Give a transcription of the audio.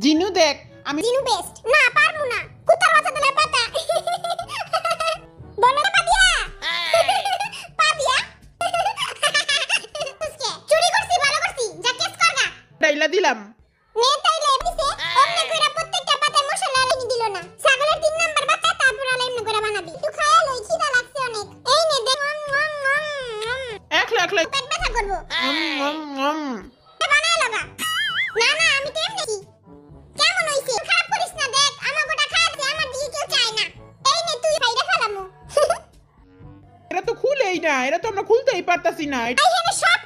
জিনু দেখ আমি জিনু বেস্ট না পারমু না কুতার বাচ্চা দিলে পাতা বলো না পাদিয়া পাদিয়া চুরি করছি ভালো করছি যা কেস করগা ডাইলা দিলাম নে তাইলে এমনিছে অমনে কইরা প্রত্যেকটা পাতায় মশলা লাগাই দিল না ছাগলের 3 নাম্বার বাচ্চা তারপর আলাই এমনি করে বানাবি তুই খায়া লই খিদা লাগছে অনেক এই নে দে একলা পেট ব্যথা করব বানায় লাগা না না আমি তো এমনি কেমন হইছে খারাপ করিস না দেখ আমার গোটা খাচ্ছে আমার দিকে কেউ চায় না এই নে তুই খাইরা ফেলামু এরা তো খুলেই না, এরা তো আমরা খুলতেই পারতাছি না। এইখানে সব